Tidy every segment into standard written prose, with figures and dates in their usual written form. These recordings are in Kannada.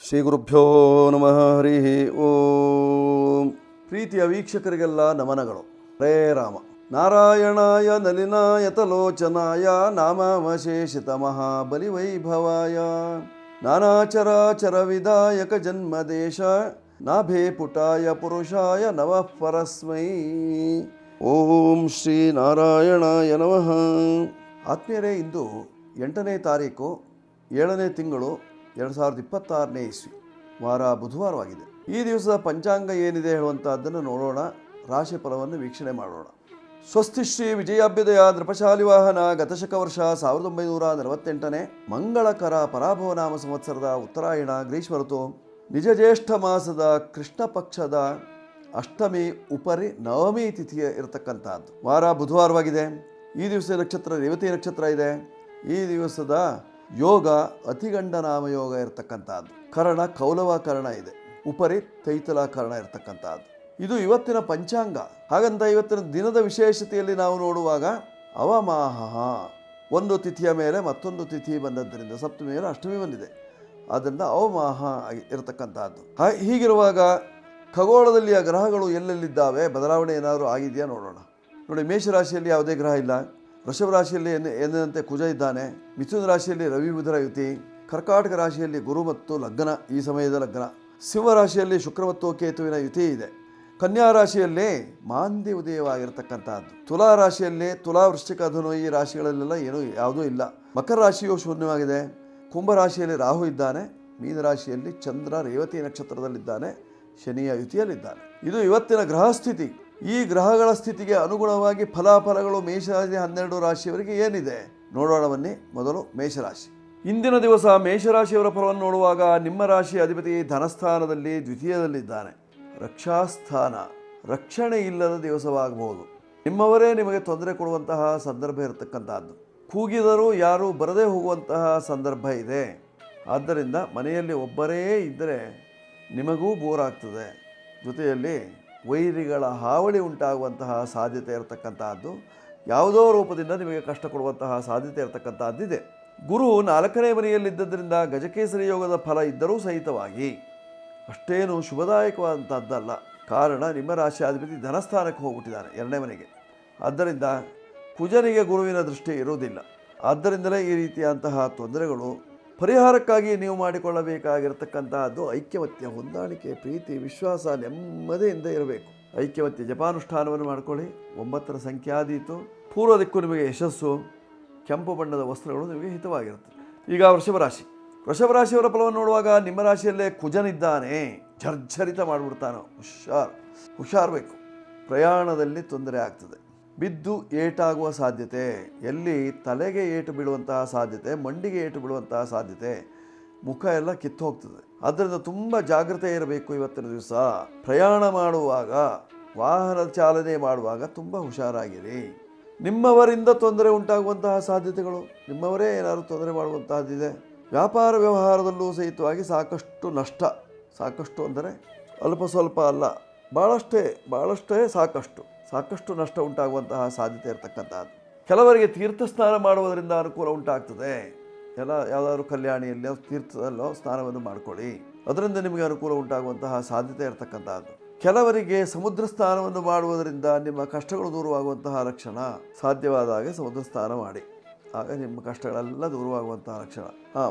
ಶ್ರೀ ಗುರುಭ್ಯೋ ನಮಃ. ಹರಿ ಓಂ. ಪ್ರೀತಿಯ ವೀಕ್ಷಕರಿಗೆಲ್ಲ ನಮನಗಳು. ಹರೇ ರಾಮ. ನಾರಾಯಣಾಯ ನಲಿನಾಯತಲೋಚನಾಯ ನಾಮವಶೇಷಿತ ಮಹಾಬಲಿವೈಭವಾಯ ನಾನಾಚರಾಚರ ವಿದಾಯಕ ಜನ್ಮದೇಶ ನಾಭೇ ಪುಟಾಯ ಪುರುಷಾಯ ನಮಃ ಪರಸ್ಮೈ. ಓಂ ಶ್ರೀ ನಾರಾಯಣಾಯ ನಮಃ. ಆತ್ಮೀಯರೇ, ಇಂದು 8ನೇ ತಾರೀಕು 7ನೇ ತಿಂಗಳು 2026ನೇ ಇಸ್ವಿ, ವಾರ ಬುಧವಾರವಾಗಿದೆ. ಈ ದಿವಸದ ಪಂಚಾಂಗ ಏನಿದೆ ಹೇಳುವಂಥದ್ದನ್ನು ನೋಡೋಣ. ರಾಶಿ ಫಲವನ್ನು ವೀಕ್ಷಣೆ ಮಾಡೋಣ. ಸ್ವಸ್ತಿ ಶ್ರೀ ವಿಜಯಾಭ್ಯುದಯ ನೃಪಶಾಲಿ ವಾಹನ ಗತಶಕ ವರ್ಷ 1948ನೇ ಮಂಗಳಕರ ಪರಾಭವನಾಮ ಸಂವತ್ಸರದ ಉತ್ತರಾಯಣ ಗ್ರೀಷ್ಮ ಋತು ನಿಜ ಜ್ಯೇಷ್ಠ ಮಾಸದ ಕೃಷ್ಣ ಪಕ್ಷದ ಅಷ್ಟಮಿ ಉಪರಿ ನವಮಿ ತಿಥಿಯ ಇರತಕ್ಕಂಥದ್ದು. ವಾರ ಬುಧವಾರವಾಗಿದೆ. ಈ ದಿವಸ ನಕ್ಷತ್ರ ರೇವತಿ ನಕ್ಷತ್ರ ಇದೆ. ಈ ದಿವಸದ ಯೋಗ ಅತಿಗಂಡ ನಾಮ ಯೋಗ ಇರತಕ್ಕಂಥದ್ದು. ಕರ್ಣ ಕೌಲವ ಕರ್ಣ ಇದೆ. ಉಪರಿ ತೈತಲ ಕರ್ಣ ಇರತಕ್ಕಂಥದ್ದು. ಇದು ಇವತ್ತಿನ ಪಂಚಾಂಗ. ಹಾಗಂತ ಇವತ್ತಿನ ದಿನದ ವಿಶೇಷತೆಯಲ್ಲಿ ನಾವು ನೋಡುವಾಗ ಅವಮಾಹ ಒಂದು ತಿಥಿಯ ಮೇಲೆ ಮತ್ತೊಂದು ತಿಥಿ ಬಂದದ್ದರಿಂದ ಸಪ್ತಮಿ ಮೇಲೆ ಅಷ್ಟಮಿ ಬಂದಿದೆ. ಆದ್ದರಿಂದ ಅವಮಾಹ ಇರತಕ್ಕಂಥದ್ದು. ಹೀಗಿರುವಾಗ ಖಗೋಳದಲ್ಲಿ ಆ ಗ್ರಹಗಳು ಎಲ್ಲೆಲ್ಲಿದ್ದಾವೆ, ಬದಲಾವಣೆ ಏನಾದರೂ ಆಗಿದೆಯಾ ನೋಡೋಣ. ನೋಡಿ, ಮೇಷರಾಶಿಯಲ್ಲಿ ಯಾವುದೇ ಗ್ರಹ ಇಲ್ಲ. ವೃಷಭ ರಾಶಿಯಲ್ಲಿ ಎಂದಿನಂತೆ ಕುಜ ಇದ್ದಾನೆ. ಮಿಥುನ ರಾಶಿಯಲ್ಲಿ ರವಿ ಬುಧರ ಯುತಿ. ಕರ್ಕಾಟಕ ರಾಶಿಯಲ್ಲಿ ಗುರು ಮತ್ತು ಲಗ್ನ, ಈ ಸಮಯದ ಲಗ್ನ. ಸಿಂಹ ರಾಶಿಯಲ್ಲಿ ಶುಕ್ರ ಮತ್ತು ಕೇತುವಿನ ಯುತಿ ಇದೆ. ಕನ್ಯಾ ರಾಶಿಯಲ್ಲಿ ಮಾಂದಿ ಉದಯವಾಗಿರ್ತಕ್ಕಂಥದ್ದು. ತುಲಾ ರಾಶಿಯಲ್ಲಿ ತುಲಾ, ವೃಶ್ಚಿಕ, ಧನು ಈ ರಾಶಿಗಳಲ್ಲೆಲ್ಲ ಯಾವುದೂ ಇಲ್ಲ. ಮಕರ ರಾಶಿಯು ಶೂನ್ಯವಾಗಿದೆ. ಕುಂಭ ರಾಶಿಯಲ್ಲಿ ರಾಹು ಇದ್ದಾನೆ. ಮೀನ ರಾಶಿಯಲ್ಲಿ ಚಂದ್ರ ರೇವತಿ ನಕ್ಷತ್ರದಲ್ಲಿದ್ದಾನೆ. ಶನಿಯ ಯುತಿಯಲ್ಲಿದ್ದಾನೆ. ಇದು ಇವತ್ತಿನ ಗ್ರಹ ಸ್ಥಿತಿ. ಈ ಗ್ರಹಗಳ ಸ್ಥಿತಿಗೆ ಅನುಗುಣವಾಗಿ ಫಲಾಫಲಗಳು ಮೇಷರಾಶಿ 12 ರಾಶಿಯವರಿಗೆ ಏನಿದೆ ನೋಡೋಣ ಬನ್ನಿ. ಮೊದಲು ಮೇಷರಾಶಿ. ಇಂದಿನ ದಿವಸ ಮೇಷರಾಶಿಯವರ ಫಲವನ್ನು ನೋಡುವಾಗ ನಿಮ್ಮ ರಾಶಿಯ ಅಧಿಪತಿ ಧನಸ್ಥಾನದಲ್ಲಿ ದ್ವಿತೀಯದಲ್ಲಿದ್ದಾನೆ. ರಕ್ಷಾಸ್ಥಾನ, ರಕ್ಷಣೆ ಇಲ್ಲದ ದಿವಸವಾಗಬಹುದು. ನಿಮ್ಮವರೇ ನಿಮಗೆ ತೊಂದರೆ ಕೊಡುವಂತಹ ಸಂದರ್ಭ ಇರತಕ್ಕಂಥದ್ದು. ಕೂಗಿದರೂ ಯಾರೂ ಬರದೇ ಹೋಗುವಂತಹ ಸಂದರ್ಭ ಇದೆ. ಆದ್ದರಿಂದ ಮನೆಯಲ್ಲಿ ಒಬ್ಬರೇ ಇದ್ದರೆ ನಿಮಗೂ ಬೋರ್ ಆಗ್ತದೆ. ಜೊತೆಯಲ್ಲಿ ವೈರಿಗಳ ಹಾವಳಿ ಉಂಟಾಗುವಂತಹ ಸಾಧ್ಯತೆ ಇರತಕ್ಕಂತಹದ್ದು. ಯಾವುದೋ ರೂಪದಿಂದ ನಿಮಗೆ ಕಷ್ಟ ಕೊಡುವಂತಹ ಸಾಧ್ಯತೆ ಇರತಕ್ಕಂಥದ್ದಿದೆ. ಗುರು 4ನೇ ಮನೆಯಲ್ಲಿದ್ದರಿಂದ ಗಜಕೇಸರಿ ಯೋಗದ ಫಲ ಇದ್ದರೂ ಸಹಿತವಾಗಿ ಅಷ್ಟೇನು ಶುಭದಾಯಕವಾದಂಥದ್ದಲ್ಲ. ಕಾರಣ ನಿಮ್ಮ ರಾಶಿಯಾಧಿಪತಿ ಧನಸ್ಥಾನಕ್ಕೆ ಹೋಗ್ಬಿಟ್ಟಿದ್ದಾನೆ, 2ನೇ ಮನೆಗೆ. ಆದ್ದರಿಂದ ಕುಜನಿಗೆ ಗುರುವಿನ ದೃಷ್ಟಿ ಇರುವುದಿಲ್ಲ. ಆದ್ದರಿಂದಲೇ ಈ ರೀತಿಯಂತಹ ತೊಂದರೆಗಳು. ಪರಿಹಾರಕ್ಕಾಗಿ ನೀವು ಮಾಡಿಕೊಳ್ಳಬೇಕಾಗಿರತಕ್ಕಂತಹದ್ದು ಐಕ್ಯಮತ್ಯ, ಹೊಂದಾಣಿಕೆ, ಪ್ರೀತಿ, ವಿಶ್ವಾಸ, ನೆಮ್ಮದಿಯಿಂದ ಇರಬೇಕು. ಐಕ್ಯಮತ್ಯ ಜಪಾನುಷ್ಠಾನವನ್ನು ಮಾಡಿಕೊಳ್ಳಿ. 9ರ ಸಂಖ್ಯಾದೀತು. ಪೂರ್ವ ದಿಕ್ಕು ನಿಮಗೆ ಯಶಸ್ಸು. ಕೆಂಪು ಬಣ್ಣದ ವಸ್ತ್ರಗಳು ನಿಮಗೆ ಹಿತವಾಗಿರುತ್ತದೆ. ಈಗ ವೃಷಭ ರಾಶಿ. ವೃಷಭ ರಾಶಿಯವರ ಫಲವನ್ನು ನೋಡುವಾಗ ನಿಮ್ಮ ರಾಶಿಯಲ್ಲೇ ಕುಜನಿದ್ದಾನೆ. ಜರ್ಜರಿತ ಮಾಡಿಬಿಡ್ತಾನೆ. ಹುಷಾರಬೇಕು. ಪ್ರಯಾಣದಲ್ಲಿ ತೊಂದರೆ ಆಗ್ತದೆ. ಬಿದ್ದು ಏಟಾಗುವ ಸಾಧ್ಯತೆ, ಎಲ್ಲಿ ತಲೆಗೆ ಏಟು ಬೀಳುವಂತಹ ಸಾಧ್ಯತೆ, ಮಂಡಿಗೆ ಏಟು ಬೀಳುವಂತಹ ಸಾಧ್ಯತೆ, ಮುಖ ಎಲ್ಲ ಕಿತ್ತು ಹೋಗ್ತದೆ. ಆದ್ದರಿಂದ ತುಂಬ ಜಾಗ್ರತೆ ಇರಬೇಕು. ಇವತ್ತಿನ ದಿವಸ ಪ್ರಯಾಣ ಮಾಡುವಾಗ, ವಾಹನ ಚಾಲನೆ ಮಾಡುವಾಗ ತುಂಬ ಹುಷಾರಾಗಿರಿ. ನಿಮ್ಮವರಿಂದ ತೊಂದರೆ ಉಂಟಾಗುವಂತಹ ಸಾಧ್ಯತೆಗಳು, ನಿಮ್ಮವರೇ ಏನಾದರೂ ತೊಂದರೆ ಮಾಡುವಂತಹದ್ದಿದೆ. ವ್ಯಾಪಾರ ವ್ಯವಹಾರದಲ್ಲೂ ಸಹಿತವಾಗಿ ಸಾಕಷ್ಟು ನಷ್ಟ. ಸಾಕಷ್ಟು ಅಂದರೆ ಅಲ್ಪ ಸ್ವಲ್ಪ ಅಲ್ಲ, ಭಾಳಷ್ಟೇ ಸಾಕಷ್ಟು ನಷ್ಟ ಉಂಟಾಗುವಂತಹ ಸಾಧ್ಯತೆ ಇರತಕ್ಕಂಥದ್ದು. ಕೆಲವರಿಗೆ ತೀರ್ಥ ಸ್ನಾನ ಮಾಡುವುದರಿಂದ ಅನುಕೂಲ ಉಂಟಾಗ್ತದೆ. ಯಾವುದಾದ್ರೂ ಕಲ್ಯಾಣಿಯಲ್ಲೋ ತೀರ್ಥದಲ್ಲೋ ಸ್ನಾನವನ್ನು ಮಾಡಿಕೊಳ್ಳಿ. ಅದರಿಂದ ನಿಮಗೆ ಅನುಕೂಲ ಉಂಟಾಗುವಂತಹ ಸಾಧ್ಯತೆ ಇರತಕ್ಕಂಥದ್ದು. ಕೆಲವರಿಗೆ ಸಮುದ್ರ ಸ್ನಾನವನ್ನು ಮಾಡುವುದರಿಂದ ನಿಮ್ಮ ಕಷ್ಟಗಳು ದೂರವಾಗುವಂತಹ ಲಕ್ಷಣ. ಸಾಧ್ಯವಾದ ಹಾಗೆ ಸಮುದ್ರ ಸ್ನಾನ ಮಾಡಿ, ಆಗ ನಿಮ್ಮ ಕಷ್ಟಗಳೆಲ್ಲ ದೂರವಾಗುವಂತಹ ಲಕ್ಷಣ.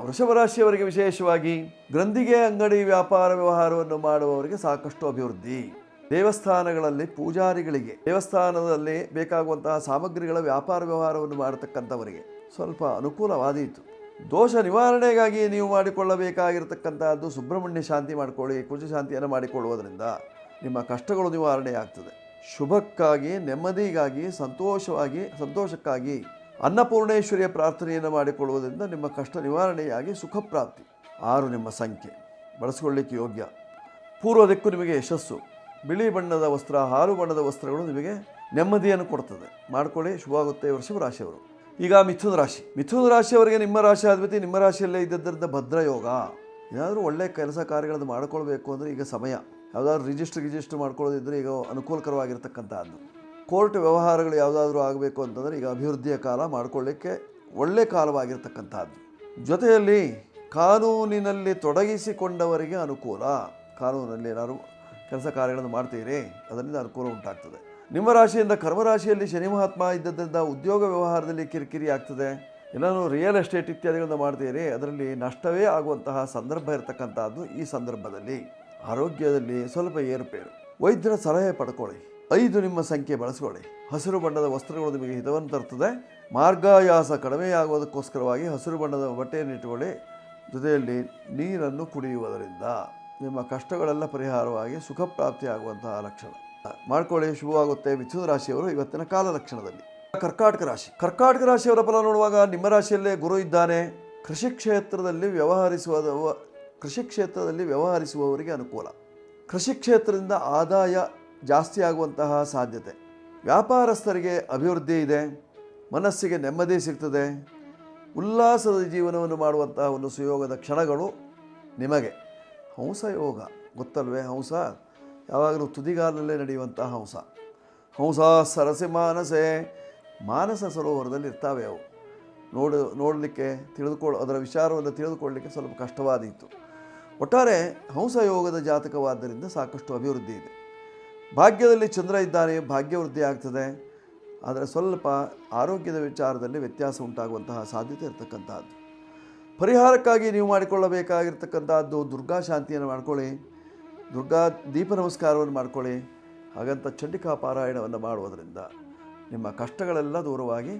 ವೃಷಭ ರಾಶಿಯವರಿಗೆ ವಿಶೇಷವಾಗಿ ಗ್ರಂಥಿಗೆ ಅಂಗಡಿ ವ್ಯಾಪಾರ ವ್ಯವಹಾರವನ್ನು ಮಾಡುವವರಿಗೆ ಸಾಕಷ್ಟು ಅಭಿವೃದ್ಧಿ. ದೇವಸ್ಥಾನಗಳಲ್ಲಿ ಪೂಜಾರಿಗಳಿಗೆ, ದೇವಸ್ಥಾನದಲ್ಲಿ ಬೇಕಾಗುವಂತಹ ಸಾಮಗ್ರಿಗಳ ವ್ಯಾಪಾರ ವ್ಯವಹಾರವನ್ನು ಮಾಡತಕ್ಕಂಥವರಿಗೆ ಸ್ವಲ್ಪ ಅನುಕೂಲವಾದೀತು. ದೋಷ ನಿವಾರಣೆಗಾಗಿ ನೀವು ಮಾಡಿಕೊಳ್ಳಬೇಕಾಗಿರತಕ್ಕಂಥದ್ದು ಸುಬ್ರಹ್ಮಣ್ಯ ಶಾಂತಿ ಮಾಡಿಕೊಳ್ಳಿ. ಕುಜ ಶಾಂತಿಯನ್ನು ಮಾಡಿಕೊಳ್ಳುವುದರಿಂದ ನಿಮ್ಮ ಕಷ್ಟಗಳು ನಿವಾರಣೆ ಆಗ್ತದೆ. ಶುಭಕ್ಕಾಗಿ, ನೆಮ್ಮದಿಗಾಗಿ, ಸಂತೋಷಕ್ಕಾಗಿ ಅನ್ನಪೂರ್ಣೇಶ್ವರಿಯ ಪ್ರಾರ್ಥನೆಯನ್ನು ಮಾಡಿಕೊಳ್ಳುವುದರಿಂದ ನಿಮ್ಮ ಕಷ್ಟ ನಿವಾರಣೆಯಾಗಿ ಸುಖ ಪ್ರಾಪ್ತಿ. 6 ನಿಮ್ಮ ಸಂಖ್ಯೆ, ಬಳಸಿಕೊಳ್ಳಿಕ್ಕೆ ಯೋಗ್ಯ. ಪೂರ್ವ ದಿಕ್ಕು ನಿಮಗೆ ಯಶಸ್ಸು. ಬಿಳಿ ಬಣ್ಣದ ವಸ್ತ್ರ, ಹಾಲು ಬಣ್ಣದ ವಸ್ತ್ರಗಳು ನಿಮಗೆ ನೆಮ್ಮದಿಯನ್ನು ಕೊಡ್ತದೆ. ಮಾಡಿಕೊಳ್ಳಿ, ಶುಭವಾಗುತ್ತೆ ವೃಷಭ ರಾಶಿಯವರು. ಈಗ ಮಿಥುನ ರಾಶಿ. ಮಿಥುನ ರಾಶಿಯವರಿಗೆ ನಿಮ್ಮ ರಾಶಿಯಾಧಿಪತಿ ನಿಮ್ಮ ರಾಶಿಯಲ್ಲೇ ಇದ್ದದ್ದರಿಂದ ಭದ್ರಯೋಗ. ಏನಾದರೂ ಒಳ್ಳೆಯ ಕೆಲಸ ಕಾರ್ಯಗಳನ್ನು ಮಾಡಿಕೊಳ್ಬೇಕು ಅಂದರೆ ಈಗ ಸಮಯ. ಯಾವುದಾದ್ರೂ ರಿಜಿಸ್ಟರ್ ಮಾಡ್ಕೊಳ್ಳೋದಿದ್ದರೆ ಈಗ ಅನುಕೂಲಕರವಾಗಿರ್ತಕ್ಕಂಥದ್ದು. ಕೋರ್ಟ್ ವ್ಯವಹಾರಗಳು ಯಾವುದಾದ್ರೂ ಆಗಬೇಕು ಅಂತಂದರೆ ಈಗ ಅಭಿವೃದ್ಧಿಯ ಕಾಲ, ಮಾಡಿಕೊಳ್ಳಿಕ್ಕೆ ಒಳ್ಳೆಯ ಕಾಲವಾಗಿರ್ತಕ್ಕಂಥದ್ದು. ಜೊತೆಯಲ್ಲಿ ಕಾನೂನಿನಲ್ಲಿ ತೊಡಗಿಸಿಕೊಂಡವರಿಗೆ ಅನುಕೂಲ. ಕಾನೂನಲ್ಲಿ ಏನಾದ್ರು ಕೆಲಸ ಕಾರ್ಯಗಳನ್ನು ಮಾಡ್ತೀರಿ, ಅದರಿಂದ ಅನುಕೂಲ ಉಂಟಾಗ್ತದೆ. ನಿಮ್ಮ ರಾಶಿಯಿಂದ ಕರ್ಮರಾಶಿಯಲ್ಲಿ ಶನಿ ಮಹಾತ್ಮ ಇದ್ದದ್ದರಿಂದ ಉದ್ಯೋಗ ವ್ಯವಹಾರದಲ್ಲಿ ಕಿರಿಕಿರಿ ಆಗ್ತದೆ. ಎಲ್ಲನೂ ರಿಯಲ್ ಎಸ್ಟೇಟ್ ಇತ್ಯಾದಿಗಳನ್ನು ಮಾಡ್ತೀರಿ, ಅದರಲ್ಲಿ ನಷ್ಟವೇ ಆಗುವಂತಹ ಸಂದರ್ಭ ಇರತಕ್ಕಂಥದ್ದು. ಈ ಸಂದರ್ಭದಲ್ಲಿ ಆರೋಗ್ಯದಲ್ಲಿ ಸ್ವಲ್ಪ ಏರುಪೇರು. ವೈದ್ಯರ ಸಲಹೆ ಪಡ್ಕೊಳ್ಳಿ. 5 ನಿಮ್ಮ ಸಂಖ್ಯೆ ಬಳಸ್ಕೊಳ್ಳಿ. ಹಸಿರು ಬಣ್ಣದ ವಸ್ತ್ರಗಳು ನಿಮಗೆ ಹಿತವನ್ನು ತರ್ತದೆ. ಮಾರ್ಗಾಯಾಸ ಕಡಿಮೆಯಾಗುವುದಕ್ಕೋಸ್ಕರವಾಗಿ ಹಸಿರು ಬಣ್ಣದ ಬಟ್ಟೆಯನ್ನು ಇಟ್ಟುಕೊಳ್ಳಿ. ಜೊತೆಯಲ್ಲಿ ನೀರನ್ನು ಕುಡಿಯುವುದರಿಂದ ನಿಮ್ಮ ಕಷ್ಟಗಳೆಲ್ಲ ಪರಿಹಾರವಾಗಿ ಸುಖ ಪ್ರಾಪ್ತಿಯಾಗುವಂತಹ ಲಕ್ಷಣ ಮಾಡ್ಕೊಳ್ಳಿ. ಶುಭವಾಗುತ್ತೆ. ಮಿಥುನ ರಾಶಿಯವರು ಇವತ್ತಿನ ಕಾಲ ಲಕ್ಷಣದಲ್ಲಿ. ಕರ್ಕಾಟಕ ರಾಶಿ. ಕರ್ಕಾಟಕ ರಾಶಿಯವರ ಫಲ ನೋಡುವಾಗ ನಿಮ್ಮ ರಾಶಿಯಲ್ಲೇ ಗುರು ಇದ್ದಾನೆ. ಕೃಷಿ ಕ್ಷೇತ್ರದಲ್ಲಿ ವ್ಯವಹರಿಸುವವರಿಗೆ ಅನುಕೂಲ. ಕೃಷಿ ಕ್ಷೇತ್ರದಿಂದ ಆದಾಯ ಜಾಸ್ತಿ ಆಗುವಂತಹ ಸಾಧ್ಯತೆ. ವ್ಯಾಪಾರಸ್ಥರಿಗೆ ಅಭಿವೃದ್ಧಿ ಇದೆ. ಮನಸ್ಸಿಗೆ ನೆಮ್ಮದಿ ಸಿಗ್ತದೆ. ಉಲ್ಲಾಸದ ಜೀವನವನ್ನು ಮಾಡುವಂತಹ ಒಂದು ಸುಯೋಗದ ಕ್ಷಣಗಳು ನಿಮಗೆ. ಹಂಸ ಯೋಗ ಗೊತ್ತಲ್ವೇ? ಹಂಸ ಯಾವಾಗಲೂ ತುದಿಗಾಲಲ್ಲೇ ನಡೆಯುವಂತಹ ಹಂಸ ಸರಸಿ ಮಾನಸ ಸರೋವರದಲ್ಲಿ ಇರ್ತಾವೆ. ಅವು ನೋಡಲಿಕ್ಕೆ ಅದರ ವಿಚಾರವನ್ನು ತಿಳಿದುಕೊಳ್ಳಲಿಕ್ಕೆ ಸ್ವಲ್ಪ ಕಷ್ಟವಾದೀತು. ಒಟ್ಟಾರೆ ಹಂಸ ಯೋಗದ ಜಾತಕವಾದ್ದರಿಂದ ಸಾಕಷ್ಟು ಅಭಿವೃದ್ಧಿ ಇದೆ. ಭಾಗ್ಯದಲ್ಲಿ ಚಂದ್ರ ಇದ್ದಾನೆ, ಭಾಗ್ಯವೃದ್ಧಿ ಆಗ್ತದೆ. ಆದರೆ ಸ್ವಲ್ಪ ಆರೋಗ್ಯದ ವಿಚಾರದಲ್ಲಿ ವ್ಯತ್ಯಾಸ ಉಂಟಾಗುವಂತಹ ಸಾಧ್ಯತೆ ಇರತಕ್ಕಂಥದ್ದು. ಪರಿಹಾರಕ್ಕಾಗಿ ನೀವು ಮಾಡಿಕೊಳ್ಳಬೇಕಾಗಿರ್ತಕ್ಕಂಥದ್ದು ದುರ್ಗಾ ಶಾಂತಿಯನ್ನು ಮಾಡ್ಕೊಳ್ಳಿ. ದುರ್ಗಾ ದೀಪ ನಮಸ್ಕಾರವನ್ನು ಮಾಡ್ಕೊಳ್ಳಿ. ಹಾಗಂತ ಚಂಡಿಕಾ ಪಾರಾಯಣವನ್ನು ಮಾಡುವುದರಿಂದ ನಿಮ್ಮ ಕಷ್ಟಗಳೆಲ್ಲ ದೂರವಾಗಿ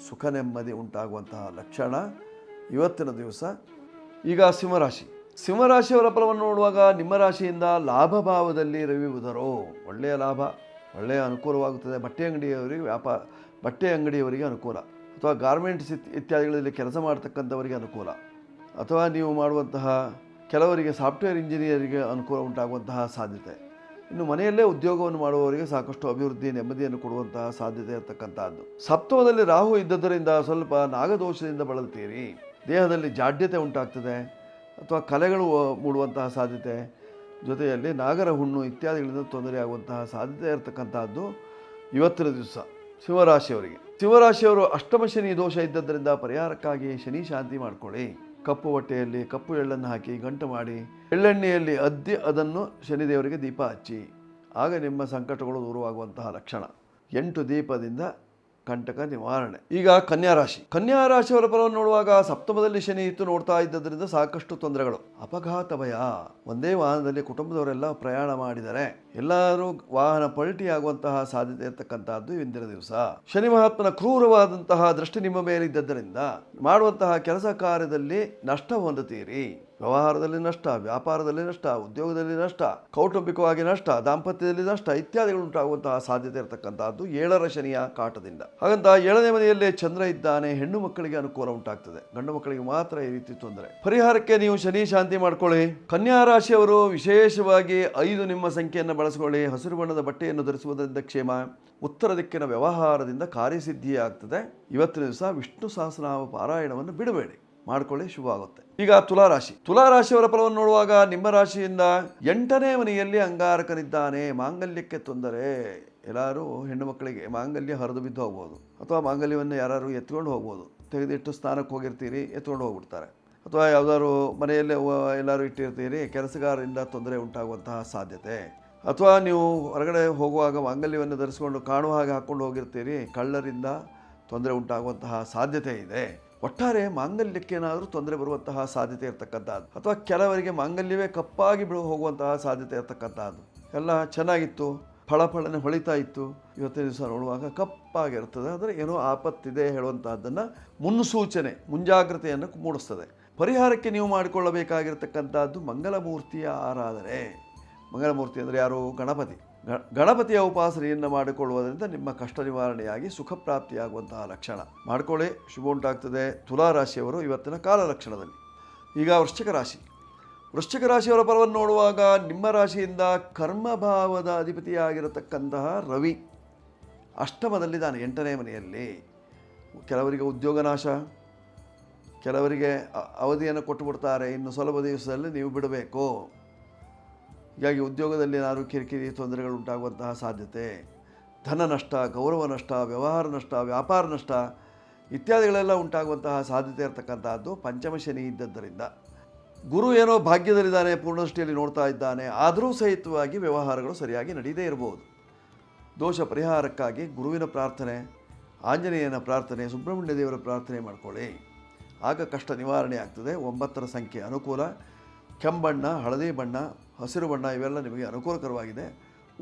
ಸುಖ ನೆಮ್ಮದಿ ಉಂಟಾಗುವಂತಹ ಲಕ್ಷಣ ಇವತ್ತಿನ ದಿವಸ. ಈಗ ಸಿಂಹರಾಶಿಯವರ ಫಲವನ್ನು ನೋಡುವಾಗ ನಿಮ್ಮ ರಾಶಿಯಿಂದ ಲಾಭ ಭಾವದಲ್ಲಿ ರವಿ ಬುಧರು. ಒಳ್ಳೆಯ ಲಾಭ, ಒಳ್ಳೆಯ ಅನುಕೂಲವಾಗುತ್ತದೆ. ಬಟ್ಟೆ ಅಂಗಡಿಯವರಿಗೆ ಅನುಕೂಲ, ಅಥವಾ ಗಾರ್ಮೆಂಟ್ಸ್ ಇತ್ಯಾದಿಗಳಲ್ಲಿ ಕೆಲಸ ಮಾಡ್ತಕ್ಕಂಥವರಿಗೆ ಅನುಕೂಲ, ಅಥವಾ ನೀವು ಮಾಡುವಂತಹ ಕೆಲವರಿಗೆ ಸಾಫ್ಟ್ವೇರ್ ಇಂಜಿನಿಯರಿಗೆ ಅನುಕೂಲ ಉಂಟಾಗುವಂತಹ ಸಾಧ್ಯತೆ. ಇನ್ನು ಮನೆಯಲ್ಲೇ ಉದ್ಯೋಗವನ್ನು ಮಾಡುವವರಿಗೆ ಸಾಕಷ್ಟು ಅಭಿವೃದ್ಧಿ, ನೆಮ್ಮದಿಯನ್ನು ಕೊಡುವಂತಹ ಸಾಧ್ಯತೆ ಇರತಕ್ಕಂಥದ್ದು. ಸಪ್ತಮದಲ್ಲಿ ರಾಹು ಇದ್ದದರಿಂದ ಸ್ವಲ್ಪ ನಾಗದೋಷದಿಂದ ಬಳಲ್ತೀರಿ. ದೇಹದಲ್ಲಿ ಜಾಡ್ಯತೆ ಉಂಟಾಗ್ತದೆ, ಅಥವಾ ಕಲೆಗಳು ಮೂಡುವಂತಹ ಸಾಧ್ಯತೆ, ಜೊತೆಯಲ್ಲಿ ನಾಗರ ಹುಣ್ಣು ಇತ್ಯಾದಿಗಳಿಂದ ತೊಂದರೆಯಾಗುವಂತಹ ಸಾಧ್ಯತೆ ಇರತಕ್ಕಂಥದ್ದು ಇವತ್ತಿನ ದಿವಸ ಸಿಂಹರಾಶಿಯವರು ಅಷ್ಟಮ ಶನಿ ದೋಷ ಇದ್ದದ್ದರಿಂದ ಪರಿಹಾರಕ್ಕಾಗಿ ಶನಿ ಶಾಂತಿ ಮಾಡಿಕೊಳ್ಳಿ. ಕಪ್ಪು ಹೊಟ್ಟೆಯಲ್ಲಿ ಕಪ್ಪು ಎಳ್ಳನ್ನು ಹಾಕಿ ಗಂಟು ಮಾಡಿ ಎಳ್ಳೆಣ್ಣೆಯಲ್ಲಿ ಅದ್ದಿ ಅದನ್ನು ಶನಿದೇವರಿಗೆ ದೀಪ ಹಚ್ಚಿ. ಆಗ ನಿಮ್ಮ ಸಂಕಟಗಳು ದೂರವಾಗುವಂತಹ ಲಕ್ಷಣ. 8 ದೀಪದಿಂದ ಕಂಟಕ ನಿವಾರಣೆ. ಈಗ ಕನ್ಯಾ ರಾಶಿಯವರ ಫಲವನ್ನು ನೋಡುವಾಗ ಸಪ್ತಮದಲ್ಲಿ ಶನಿ ಇತ್ತು ನೋಡ್ತಾ ಇದ್ದದರಿಂದ ಸಾಕಷ್ಟು ತೊಂದರೆಗಳು. ಅಪಘಾತ ಭಯ. ಒಂದೇ ವಾಹನದಲ್ಲಿ ಕುಟುಂಬದವರೆಲ್ಲ ಪ್ರಯಾಣ ಮಾಡಿದರೆ ಎಲ್ಲರೂ ವಾಹನ ಪಲ್ಟಿ ಆಗುವಂತಹ ಸಾಧ್ಯತೆ ಇರತಕ್ಕಂತಹದ್ದು ಇಂದಿನ ದಿವಸ. ಶನಿ ಮಹಾತ್ಮನ ಕ್ರೂರವಾದಂತಹ ದೃಷ್ಟಿ ನಿಮ್ಮ ಮೇಲಿದ್ದದರಿಂದ ಮಾಡುವಂತಹ ಕೆಲಸ ಕಾರ್ಯದಲ್ಲಿ ನಷ್ಟ ಹೊಂದುತ್ತೀರಿ. ವ್ಯವಹಾರದಲ್ಲಿ ನಷ್ಟ, ವ್ಯಾಪಾರದಲ್ಲಿ ನಷ್ಟ, ಉದ್ಯೋಗದಲ್ಲಿ ನಷ್ಟ, ಕೌಟುಂಬಿಕವಾಗಿ ನಷ್ಟ, ದಾಂಪತ್ಯದಲ್ಲಿ ನಷ್ಟ ಇತ್ಯಾದಿಗಳು ಉಂಟಾಗುವಂತಹ ಸಾಧ್ಯತೆ ಇರತಕ್ಕಂತಹದ್ದು 7ರ ಶನಿಯ ಕಾಟದಿಂದ. ಹಾಗಂತ 7ನೇ ಮನೆಯಲ್ಲೇ ಚಂದ್ರ ಇದ್ದಾನೆ. ಹೆಣ್ಣು ಮಕ್ಕಳಿಗೆ ಅನುಕೂಲ ಉಂಟಾಗ್ತದೆ, ಗಂಡು ಮಕ್ಕಳಿಗೆ ಮಾತ್ರ ಈ ರೀತಿ ತೊಂದರೆ. ಪರಿಹಾರಕ್ಕೆ ನೀವು ಶನಿ ಶಾಂತಿ ಮಾಡ್ಕೊಳ್ಳಿ. ಕನ್ಯಾ ರಾಶಿಯವರು ವಿಶೇಷವಾಗಿ 5 ನಿಮ್ಮ ಸಂಖ್ಯೆಯನ್ನು ಬಳಸಿಕೊಳ್ಳಿ. ಹಸಿರು ಬಣ್ಣದ ಬಟ್ಟೆಯನ್ನು ಧರಿಸುವುದರಿಂದ ಕ್ಷೇಮ. ಉತ್ತರ ದಿಕ್ಕಿನ ವ್ಯವಹಾರದಿಂದ ಕಾರ್ಯಸಿದ್ಧಿ ಆಗ್ತದೆ. ಇವತ್ತಿನ ದಿವಸ ವಿಷ್ಣು ಸಹಸ್ರನಾಮ ಪಾರಾಯಣವನ್ನು ಬಿಡಬೇಡಿ, ಮಾಡ್ಕೊಳ್ಳಿ, ಶುಭ ಆಗುತ್ತೆ. ಈಗ ತುಲಾರಾಶಿಯವರ ಫಲವನ್ನು ನೋಡುವಾಗ ನಿಮ್ಮ ರಾಶಿಯಿಂದ 8ನೇ ಮನೆಯಲ್ಲಿ ಅಂಗಾರಕನಿದ್ದಾನೆ. ಮಾಂಗಲ್ಯಕ್ಕೆ ತೊಂದರೆ. ಎಲ್ಲರೂ ಹೆಣ್ಣು ಮಕ್ಕಳಿಗೆ ಮಾಂಗಲ್ಯ ಹರಿದು ಬಿದ್ದು ಹೋಗ್ಬೋದು, ಅಥವಾ ಮಾಂಗಲ್ಯವನ್ನು ಯಾರು ಎತ್ಕೊಂಡು ಹೋಗ್ಬೋದು. ತೆಗೆದಿಟ್ಟು ಸ್ನಾನಕ್ಕೆ ಹೋಗಿರ್ತೀರಿ, ಎತ್ಕೊಂಡು ಹೋಗ್ಬಿಡ್ತಾರೆ. ಅಥವಾ ಯಾವುದಾದ್ರು ಮನೆಯಲ್ಲೇ ಎಲ್ಲರೂ ಇಟ್ಟಿರ್ತೀರಿ, ಕೆಲಸಗಾರರಿಂದ ತೊಂದರೆ ಉಂಟಾಗುವಂತಹ ಸಾಧ್ಯತೆ. ಅಥವಾ ನೀವು ಹೊರಗಡೆ ಹೋಗುವಾಗ ಮಾಂಗಲ್ಯವನ್ನು ಧರಿಸಿಕೊಂಡು ಕಾಣುವ ಹಾಗೆ ಹಾಕ್ಕೊಂಡು ಹೋಗಿರ್ತೀರಿ, ಕಳ್ಳರಿಂದ ತೊಂದರೆ ಉಂಟಾಗುವಂತಹ ಸಾಧ್ಯತೆ ಇದೆ. ಒಟ್ಟಾರೆ ಮಾಂಗಲ್ಯಕ್ಕೆ ಏನಾದರೂ ತೊಂದರೆ ಬರುವಂತಹ ಸಾಧ್ಯತೆ ಇರತಕ್ಕಂಥದ್ದು, ಅಥವಾ ಕೆಲವರಿಗೆ ಮಾಂಗಲ್ಯವೇ ಕಪ್ಪಾಗಿ ಹೋಗುವಂತಹ ಸಾಧ್ಯತೆ ಇರತಕ್ಕಂಥದ್ದು. ಎಲ್ಲ ಚೆನ್ನಾಗಿತ್ತು, ಫಳಫಳನೆ ಹೊಳಿತಾ ಇತ್ತು, ಇವತ್ತಿನ ದಿವಸ ನೋಡುವಾಗ ಕಪ್ಪಾಗಿರ್ತದೆ. ಅಂದರೆ ಏನೋ ಆಪತ್ತಿದೆ ಹೇಳುವಂತಹದ್ದನ್ನು ಮುನ್ಸೂಚನೆ, ಮುಂಜಾಗ್ರತೆಯನ್ನು ಮೂಡಿಸ್ತದೆ. ಪರಿಹಾರಕ್ಕೆ ನೀವು ಮಾಡಿಕೊಳ್ಳಬೇಕಾಗಿರ್ತಕ್ಕಂಥದ್ದು ಮಂಗಲಮೂರ್ತಿಯ ಆರಾಧನೆ. ಮಂಗಲಮೂರ್ತಿ ಅಂದರೆ ಯಾರು? ಗಣಪತಿಯ ಉಪಾಸನೆಯನ್ನು ಮಾಡಿಕೊಳ್ಳುವುದರಿಂದ ನಿಮ್ಮ ಕಷ್ಟ ನಿವಾರಣೆಯಾಗಿ ಸುಖ ಪ್ರಾಪ್ತಿಯಾಗುವಂತಹ ಲಕ್ಷಣ. ಮಾಡಿಕೊಳ್ಳಿ, ಶುಭ ಉಂಟಾಗ್ತದೆ. ತುಲಾರಾಶಿಯವರು ಇವತ್ತಿನ ಕಾಲ ಲಕ್ಷಣದಲ್ಲಿ. ಈಗ ವೃಶ್ಚಿಕ ರಾಶಿಯವರ ಫಲವನ್ನು ನೋಡುವಾಗ ನಿಮ್ಮ ರಾಶಿಯಿಂದ ಕರ್ಮಭಾವದ ಅಧಿಪತಿಯಾಗಿರತಕ್ಕಂತಹ ರವಿ ಅಷ್ಟಮದಲ್ಲಿದ್ದಾನೆ, 8ನೇ ಮನೆಯಲ್ಲಿ. ಕೆಲವರಿಗೆ ಉದ್ಯೋಗ ನಾಶ, ಕೆಲವರಿಗೆ ಅವಧಿಯನ್ನು ಕೊಟ್ಟು ಬಿಡ್ತಾರೆ, ಇನ್ನು ಸ್ವಲ್ಪ ದಿವಸದಲ್ಲಿ ನೀವು ಬಿಡಬೇಕು. ಹೀಗಾಗಿ ಉದ್ಯೋಗದಲ್ಲಿ ಏನಾದರೂ ಕಿರಿಕಿರಿ ತೊಂದರೆಗಳು ಉಂಟಾಗುವಂತಹ ಸಾಧ್ಯತೆ, ಧನ ನಷ್ಟ, ಗೌರವ ನಷ್ಟ, ವ್ಯವಹಾರ ನಷ್ಟ, ವ್ಯಾಪಾರ ನಷ್ಟ ಇತ್ಯಾದಿಗಳೆಲ್ಲ ಉಂಟಾಗುವಂತಹ ಸಾಧ್ಯತೆ ಇರತಕ್ಕಂಥದ್ದು ಪಂಚಮ ಶನಿ ಇದ್ದದ್ದರಿಂದ. ಗುರು ಏನೋ ಭಾಗ್ಯದಲ್ಲಿದ್ದಾನೆ, ಪೂರ್ಣದೃಷ್ಟಿಯಲ್ಲಿ ನೋಡ್ತಾ ಇದ್ದಾನೆ, ಆದರೂ ಸಹಿತವಾಗಿ ವ್ಯವಹಾರಗಳು ಸರಿಯಾಗಿ ನಡೆಯದೇ ಇರಬಹುದು. ದೋಷ ಪರಿಹಾರಕ್ಕಾಗಿ ಗುರುವಿನ ಪ್ರಾರ್ಥನೆ, ಆಂಜನೇಯನ ಪ್ರಾರ್ಥನೆ, ಸುಬ್ರಹ್ಮಣ್ಯ ದೇವರ ಪ್ರಾರ್ಥನೆ ಮಾಡ್ಕೊಳ್ಳಿ. ಆಗ ಕಷ್ಟ ನಿವಾರಣೆ ಆಗ್ತದೆ. 9ರ ಸಂಖ್ಯೆ ಅನುಕೂಲ. ಕೆಂಬಣ್ಣ, ಹಳದಿ ಬಣ್ಣ, ಹಸಿರು ಬಣ್ಣ ಇವೆಲ್ಲ ನಿಮಗೆ ಅನುಕೂಲಕರವಾಗಿದೆ.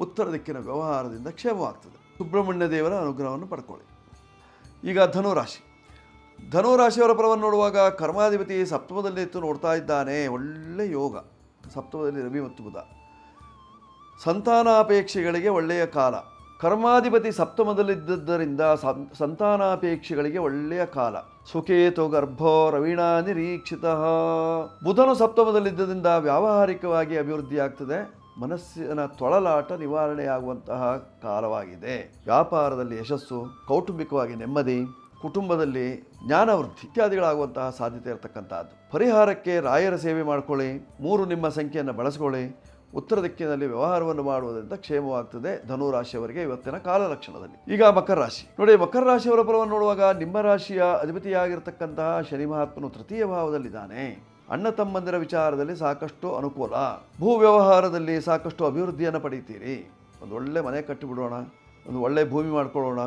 ಉತ್ತರ ದಿಕ್ಕಿನ ವ್ಯವಹಾರದಿಂದ ಕ್ಷೇಮವಾಗ್ತದೆ. ಸುಬ್ರಹ್ಮಣ್ಯ ದೇವರ ಅನುಗ್ರಹವನ್ನು ಪಡ್ಕೊಳ್ಳಿ. ಈಗ ಧನುರಾಶಿ. ಧನುರಾಶಿಯವರ ಫಲವನ್ನು ನೋಡುವಾಗ ಕರ್ಮಾಧಿಪತಿ ಸಪ್ತಮದಲ್ಲಿ ಇತ್ತು ನೋಡ್ತಾ ಇದ್ದಾನೆ. ಒಳ್ಳೆಯ ಯೋಗ. ಸಪ್ತಮದಲ್ಲಿ ರವಿ ಮತ್ತು ಬುಧ. ಸಂತಾನಾಪೇಕ್ಷೆಗಳಿಗೆ ಒಳ್ಳೆಯ ಕಾಲ. ಕರ್ಮಾಧಿಪತಿ ಸಪ್ತಮದಲ್ಲಿದ್ದರಿಂದ ಸಂತಾನಾಪೇಕ್ಷೆಗಳಿಗೆ ಒಳ್ಳೆಯ ಕಾಲ. ಸುಖೇತು ಗರ್ಭೋ ರವೀಣಾ ನಿರೀಕ್ಷಿತ. ಬುಧನು ಸಪ್ತಮದಲ್ಲಿದ್ದರಿಂದ ವ್ಯಾವಹಾರಿಕವಾಗಿ ಅಭಿವೃದ್ಧಿ ಆಗ್ತದೆ. ಮನಸ್ಸಿನ ತೊಳಲಾಟ ನಿವಾರಣೆಯಾಗುವಂತಹ ಕಾಲವಾಗಿದೆ. ವ್ಯಾಪಾರದಲ್ಲಿ ಯಶಸ್ಸು, ಕೌಟುಂಬಿಕವಾಗಿ ನೆಮ್ಮದಿ, ಕುಟುಂಬದಲ್ಲಿ ಜ್ಞಾನವೃದ್ಧಿ ಇತ್ಯಾದಿಗಳಾಗುವಂತಹ ಸಾಧ್ಯತೆ ಇರತಕ್ಕಂಥದ್ದು. ಪರಿಹಾರಕ್ಕೆ ರಾಯರ ಸೇವೆ ಮಾಡಿಕೊಳ್ಳಿ. 3 ನಿಮ್ಮ ಸಂಖ್ಯೆಯನ್ನು ಬಳಸ್ಕೊಳ್ಳಿ. ಉತ್ತರ ದಿಕ್ಕಿನಲ್ಲಿ ವ್ಯವಹಾರವನ್ನು ಮಾಡುವುದರಿಂದ ಕ್ಷೇಮವಾಗ್ತದೆ ಧನುರಾಶಿಯವರಿಗೆ ಇವತ್ತಿನ ಕಾಲಲಕ್ಷಣದಲ್ಲಿ. ಈಗ ಮಕರ ರಾಶಿ ನೋಡಿ. ಮಕರ ರಾಶಿಯವರ ಫಲವನ್ನು ನೋಡುವಾಗ ನಿಮ್ಮ ರಾಶಿಯ ಅಧಿಪತಿಯಾಗಿರ್ತಕ್ಕಂತಹ ಶನಿ ಮಹಾತ್ಮನು ತೃತೀಯ ಭಾವದಲ್ಲಿದ್ದಾನೆ. ಅಣ್ಣ ತಮ್ಮಂದಿರ ವಿಚಾರದಲ್ಲಿ ಸಾಕಷ್ಟು ಅನುಕೂಲ. ಭೂ ವ್ಯವಹಾರದಲ್ಲಿ ಸಾಕಷ್ಟು ಅಭಿವೃದ್ಧಿಯನ್ನು ಪಡೀತೀರಿ. ಒಂದು ಒಳ್ಳೆ ಮನೆ ಕಟ್ಟಿಬಿಡೋಣ, ಒಂದು ಒಳ್ಳೆ ಭೂಮಿ ಮಾಡ್ಕೊಳ್ಳೋಣ.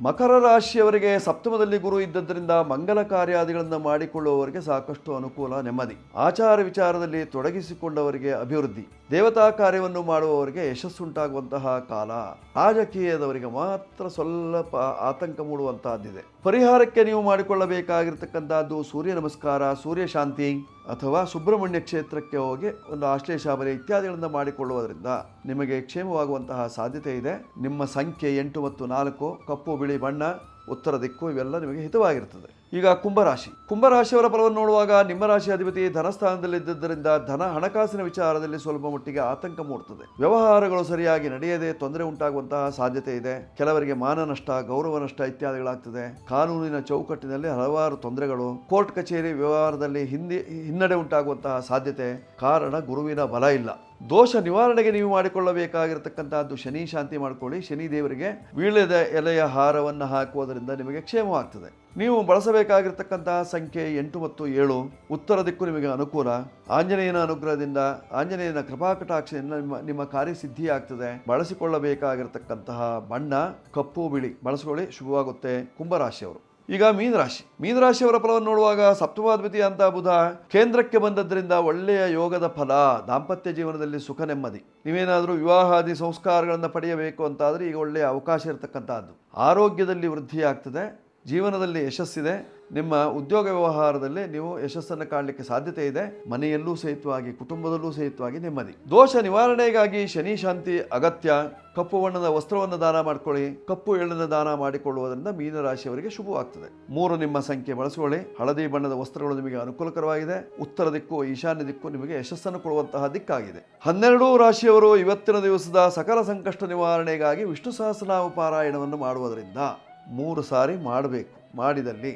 ಮಕರ ರಾಶಿಯವರಿಗೆ ಸಪ್ತಮದಲ್ಲಿ ಗುರು ಇದ್ದದ್ದರಿಂದ ಮಂಗಲ ಕಾರ್ಯಾದಿಗಳನ್ನು ಮಾಡಿಕೊಳ್ಳುವವರಿಗೆ ಸಾಕಷ್ಟು ಅನುಕೂಲ, ನೆಮ್ಮದಿ. ಆಚಾರ ವಿಚಾರದಲ್ಲಿ ತೊಡಗಿಸಿಕೊಂಡವರಿಗೆ ಅಭಿವೃದ್ಧಿ. ದೇವತಾ ಕಾರ್ಯವನ್ನು ಮಾಡುವವರಿಗೆ ಯಶಸ್ಸುಂಟಾಗುವಂತಹ ಕಾಲ. ರಾಜಕೀಯದವರಿಗೆ ಮಾತ್ರ ಸ್ವಲ್ಪ ಆತಂಕ ಮೂಡುವಂತಹದ್ದಿದೆ. ಪರಿಹಾರಕ್ಕೆ ನೀವು ಮಾಡಿಕೊಳ್ಳಬೇಕಾಗಿರ್ತಕ್ಕಂಥದ್ದು ಸೂರ್ಯ ನಮಸ್ಕಾರ, ಸೂರ್ಯ ಶಾಂತಿ ಅಥವಾ ಸುಬ್ರಹ್ಮಣ್ಯ ಕ್ಷೇತ್ರಕ್ಕೆ ಹೋಗಿ ಒಂದು ಆಶ್ಲೇಷಾಬಲಿ ಇತ್ಯಾದಿಗಳನ್ನು ಮಾಡಿಕೊಳ್ಳುವುದರಿಂದ ನಿಮಗೆ ಕ್ಷೇಮವಾಗುವಂತಹ ಸಾಧ್ಯತೆ ಇದೆ. ನಿಮ್ಮ ಸಂಖ್ಯೆ 8 ಮತ್ತು 4, ಕಪ್ಪು ಬಿಳಿ ಬಣ್ಣ, ಉತ್ತರ ದಿಕ್ಕು ಇವೆಲ್ಲ ನಿಮಗೆ ಹಿತವಾಗಿರ್ತದೆ. ಈಗ ಕುಂಭರಾಶಿ. ಕುಂಭರಾಶಿಯವರ ಫಲವನ್ನು ನೋಡುವಾಗ ನಿಮ್ಮ ರಾಶಿ ಅಧಿಪತಿ ಧನಸ್ಥಾನದಲ್ಲಿದ್ದರಿಂದ ಹಣಕಾಸಿನ ವಿಚಾರದಲ್ಲಿ ಸ್ವಲ್ಪ ಮಟ್ಟಿಗೆ ಆತಂಕ ಮೂಡುತ್ತದೆ. ವ್ಯವಹಾರಗಳು ಸರಿಯಾಗಿ ನಡೆಯದೆ ತೊಂದರೆ ಉಂಟಾಗುವಂತಹ ಸಾಧ್ಯತೆ ಇದೆ. ಕೆಲವರಿಗೆ ಮಾನ ನಷ್ಟ, ಗೌರವ ನಷ್ಟ ಇತ್ಯಾದಿಗಳಾಗ್ತದೆ. ಕಾನೂನಿನ ಚೌಕಟ್ಟಿನಲ್ಲಿ ಹಲವಾರು ತೊಂದರೆಗಳು. ಕೋರ್ಟ್ ಕಚೇರಿ ವ್ಯವಹಾರದಲ್ಲಿ ಹಿನ್ನಡೆ ಉಂಟಾಗುವಂತಹ ಸಾಧ್ಯತೆ. ಕಾರಣ ಗುರುವಿನ ಬಲ ಇಲ್ಲ. ದೋಷ ನಿವಾರಣೆಗೆ ನೀವು ಮಾಡಿಕೊಳ್ಳಬೇಕಾಗಿರತಕ್ಕಂತಹದ್ದು ಶನಿ ಶಾಂತಿ ಮಾಡಿಕೊಳ್ಳಿ. ಶನಿ ದೇವರಿಗೆ ವೀಳ್ಯದ ಎಲೆಯ ಹಾರವನ್ನು ಹಾಕುವುದರಿಂದ ನಿಮಗೆ ಕ್ಷೇಮವಾಗ್ತದೆ. ನೀವು ಬಳಸಬೇಕಾಗಿರ್ತಕ್ಕಂತಹ ಸಂಖ್ಯೆ 8 ಮತ್ತು 7. ಉತ್ತರ ದಿಕ್ಕು ನಿಮಗೆ ಅನುಕೂಲ. ಆಂಜನೇಯನ ಅನುಗ್ರಹದಿಂದ, ಆಂಜನೇಯನ ಕೃಪಾಕಟಾಕ್ಷದಿಂದ ನಿಮ್ಮ ಕಾರ್ಯಸಿದ್ಧಿ ಆಗ್ತದೆ. ಬಳಸಿಕೊಳ್ಳಬೇಕಾಗಿರ್ತಕ್ಕಂತಹ ಬಣ್ಣ ಕಪ್ಪು ಬಿಳಿ ಬಳಸಿಕೊಳ್ಳಿ, ಶುಭವಾಗುತ್ತೆ ಕುಂಭರಾಶಿಯವರು. ಈಗ ಮೀನರಾಶಿ. ಮೀನರಾಶಿಯವರ ಫಲವನ್ನು ನೋಡುವಾಗ ಸಪ್ತಮಾಧಿಪತಿ ಅಂತ ಬುಧ ಕೇಂದ್ರಕ್ಕೆ ಬಂದದ್ರಿಂದ ಒಳ್ಳೆಯ ಯೋಗದ ಫಲ. ದಾಂಪತ್ಯ ಜೀವನದಲ್ಲಿ ಸುಖ ನೆಮ್ಮದಿ. ನೀವೇನಾದರೂ ವಿವಾಹಾದಿ ಸಂಸ್ಕಾರಗಳನ್ನು ಪಡೆಯಬೇಕು ಅಂತಾದರೆ ಈಗ ಒಳ್ಳೆಯ ಅವಕಾಶ ಇರತಕ್ಕಂಥದ್ದು. ಆರೋಗ್ಯದಲ್ಲಿ ವೃದ್ಧಿ ಆಗ್ತದೆ. ಜೀವನದಲ್ಲಿ ಯಶಸ್ಸಿದೆ. ನಿಮ್ಮ ಉದ್ಯೋಗ ವ್ಯವಹಾರದಲ್ಲಿ ನೀವು ಯಶಸ್ಸನ್ನು ಕಾಣಲಿಕ್ಕೆ ಸಾಧ್ಯತೆ ಇದೆ. ಮನೆಯಲ್ಲೂ ಸಹಿತವಾಗಿ, ಕುಟುಂಬದಲ್ಲೂ ಸಹಿತವಾಗಿ ನೆಮ್ಮದಿ. ದೋಷ ನಿವಾರಣೆಗಾಗಿ ಶನಿ ಶಾಂತಿ ಅಗತ್ಯ. ಕಪ್ಪು ಬಣ್ಣದ ವಸ್ತ್ರವನ್ನು ದಾನ ಮಾಡಿಕೊಳ್ಳಿ. ಕಪ್ಪು ಎಳ್ಳನ್ನು ದಾನ ಮಾಡಿಕೊಳ್ಳುವುದರಿಂದ ಮೀನರಾಶಿಯವರಿಗೆ ಶುಭವಾಗ್ತದೆ. 3 ನಿಮ್ಮ ಸಂಖ್ಯೆ ಬಳಸಿಕೊಳ್ಳಿ. ಹಳದಿ ಬಣ್ಣದ ವಸ್ತ್ರಗಳು ನಿಮಗೆ ಅನುಕೂಲಕರವಾಗಿದೆ. ಉತ್ತರ ದಿಕ್ಕು, ಈಶಾನ್ಯ ದಿಕ್ಕು ನಿಮಗೆ ಯಶಸ್ಸನ್ನು ಕೊಡುವಂತಹ ದಿಕ್ಕಾಗಿದೆ. 12 ರಾಶಿಯವರು ಇವತ್ತಿನ ದಿವಸದ ಸಕಲ ಸಂಕಷ್ಟ ನಿವಾರಣೆಗಾಗಿ ವಿಷ್ಣು ಸಹಸ್ರನಾಮ ಪಾರಾಯಣವನ್ನು ಮಾಡುವುದರಿಂದ 3 ಸಾರಿ ಮಾಡಬೇಕು. ಮಾಡಿದಲ್ಲಿ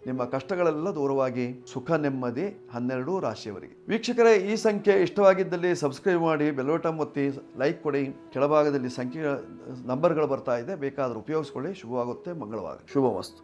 ನಿಮ್ಮ ಕಷ್ಟಗಳೆಲ್ಲ ದೂರವಾಗಿ ಸುಖ ನೆಮ್ಮದಿ 12 ರಾಶಿಯವರಿಗೆ. ವೀಕ್ಷಕರೇ, ಈ ಸಂಖ್ಯೆ ಇಷ್ಟವಾಗಿದ್ದಲ್ಲಿ ಸಬ್ಸ್ಕ್ರೈಬ್ ಮಾಡಿ, ಬೆಲ್ ಬಟನ್ ಒತ್ತಿ, ಲೈಕ್ ಕೊಡಿ. ಕೆಳಭಾಗದಲ್ಲಿ ಸಂಖ್ಯೆ ನಂಬರ್ಗಳು ಬರ್ತಾ ಇದೆ, ಬೇಕಾದರೂ ಉಪಯೋಗಿಸ್ಕೊಳ್ಳಿ. ಶುಭವಾಗುತ್ತೆ, ಮಂಗಳವಾಗುತ್ತೆ. ಶುಭಮಸ್ತು.